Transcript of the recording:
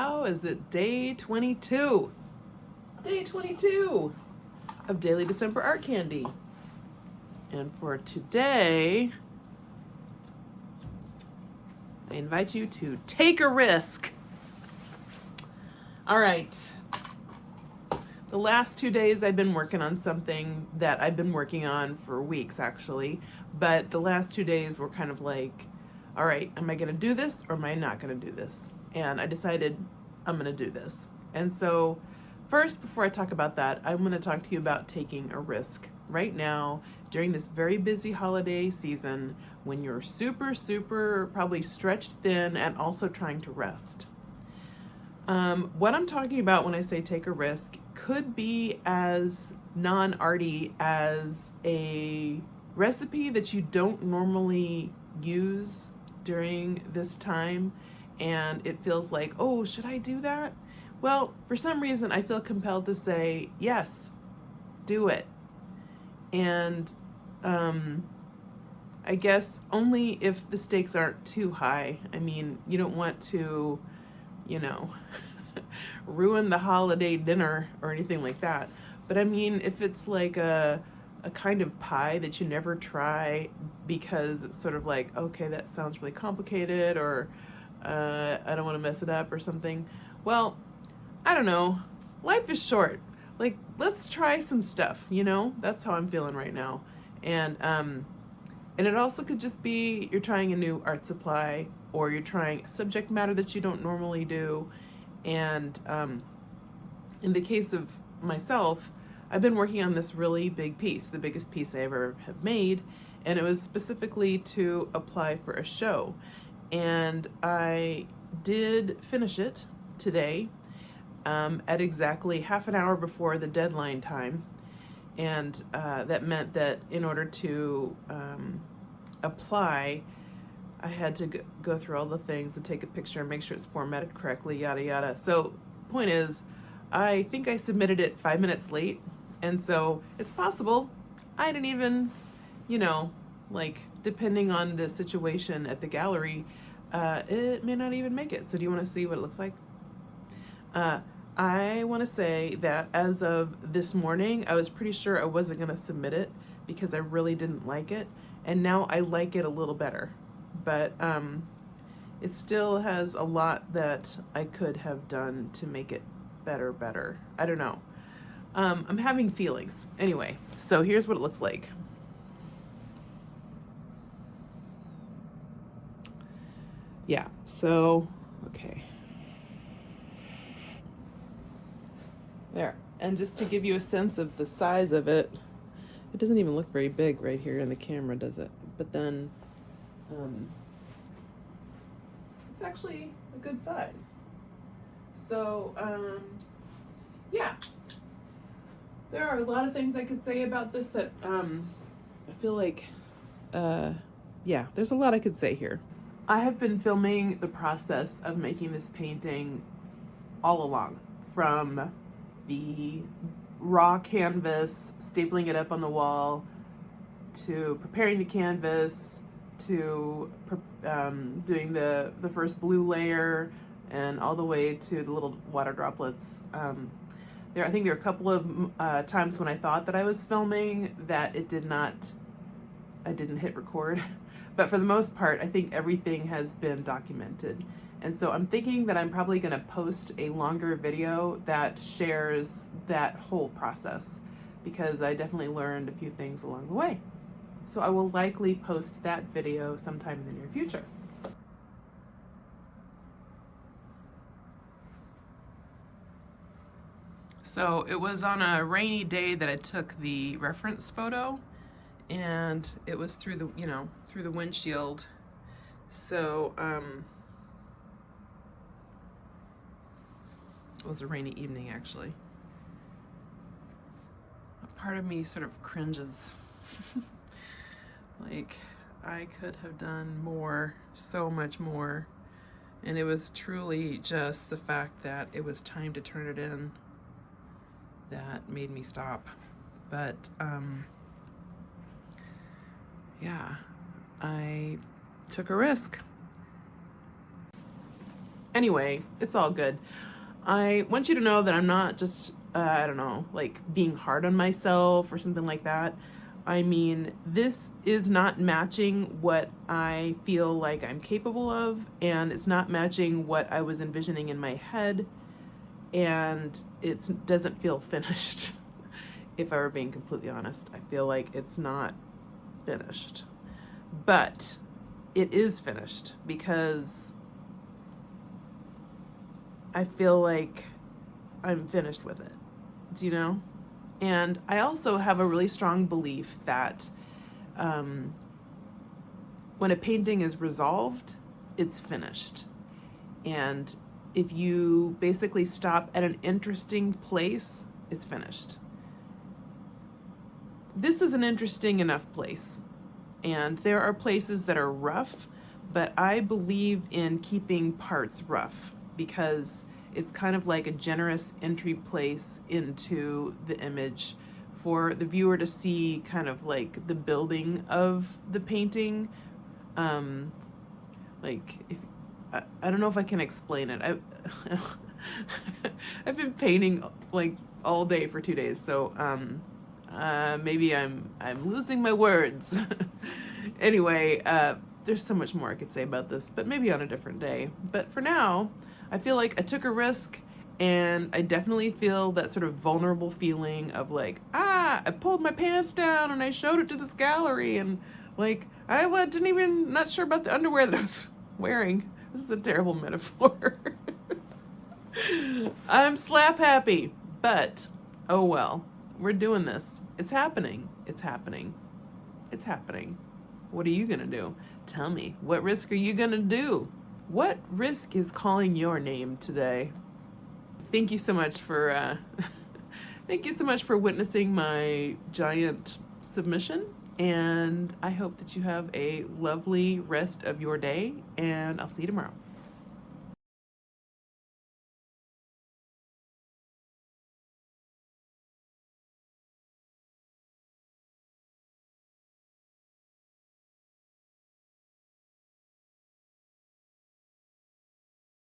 How is it day 22? Day 22 of Daily December Art Candy. And for today, I invite you to take a risk. All right. The last 2 days I've been working on something that I've been working on for weeks actually, but the last 2 days were kind of like, all right, am I gonna do this or am I not gonna do this? And I decided I'm gonna do this. And so first, before I talk about that, I'm gonna talk to you about taking a risk right now during this very busy holiday season when you're super probably stretched thin and also trying to rest. What I'm talking about when I say take a risk could be as non-arty as a recipe that you don't normally use during this time, and it feels like, oh, should I do that? Well, for some reason, I feel compelled to say, yes, do it. And I guess only if the stakes aren't too high. I mean, you don't want to, ruin the holiday dinner or anything like that. But I mean, if it's like a kind of pie that you never try because it's sort of like, okay, that sounds really complicated, or I don't want to mess it up or something. Well, I don't know. Life is short. Like, let's try some stuff, That's how I'm feeling right now. And it also could just be you're trying a new art supply, or you're trying subject matter that you don't normally do. And in the case of myself, I've been working on this really big piece, the biggest piece I ever have made, and it was specifically to apply for a show. And I did finish it today at exactly half an hour before the deadline time. And that meant that in order to apply, I had to go through all the things and take a picture and make sure it's formatted correctly, yada yada. So point is, I think I submitted it 5 minutes late, and so it's possible I didn't even, depending on the situation at the gallery, it may not even make it. So do you want to see what it looks like? I want to say that as of this morning, I was pretty sure I wasn't going to submit it because I really didn't like it, and now I like it a little better. But it still has a lot that I could have done to make it better. I don't know. I'm having feelings. Anyway, so here's what it looks like. Yeah, so, okay. There. And just to give you a sense of the size of it, it doesn't even look very big right here in the camera, does it? But then it's actually a good size. So, yeah. There are a lot of things I could say about this that I feel like, yeah, there's a lot I could say here. I have been filming the process of making this painting all along, from the raw canvas, stapling it up on the wall, to preparing the canvas, to doing the first blue layer, and all the way to the little water droplets. I think there are a couple of times when I thought that I was filming that I didn't hit record. But for the most part, I think everything has been documented. And so I'm thinking that I'm probably going to post a longer video that shares that whole process, because I definitely learned a few things along the way. So I will likely post that video sometime in the near future. So it was on a rainy day that I took the reference photo, and it was through the windshield. So it was a rainy evening, actually. A part of me sort of cringes. Like, I could have done more, so much more. And it was truly just the fact that it was time to turn it in that made me stop. But yeah, I took a risk. Anyway, it's all good. I want you to know that I'm not just, I don't know, like being hard on myself or something like that. I mean, this is not matching what I feel like I'm capable of, and it's not matching what I was envisioning in my head, and it doesn't feel finished. If I were being completely honest, I feel like it's not finished. But it is finished because I feel like I'm finished with it. Do you know? And I also have a really strong belief that when a painting is resolved, it's finished. And if you basically stop at an interesting place, it's finished. This is an interesting enough place. And there are places that are rough, but I believe in keeping parts rough because it's kind of like a generous entry place into the image for the viewer to see kind of like the building of the painting. Like if I don't know if I can explain it. I've been painting like all day for 2 days, so maybe I'm losing my words. Anyway, there's so much more I could say about this, but maybe on a different day. But for now, I feel like I took a risk, and I definitely feel that sort of vulnerable feeling of like, I pulled my pants down and I showed it to this gallery, and like I didn't even not sure about the underwear that I was wearing. This is a terrible metaphor. I'm slap happy, but oh well, we're doing this. It's happening. It's happening. It's happening. What are you gonna do? Tell me, what risk are you gonna do? What risk is calling your name today? Thank you so much for thank you so much for witnessing my giant submission, and I hope that you have a lovely rest of your day, and I'll see you tomorrow.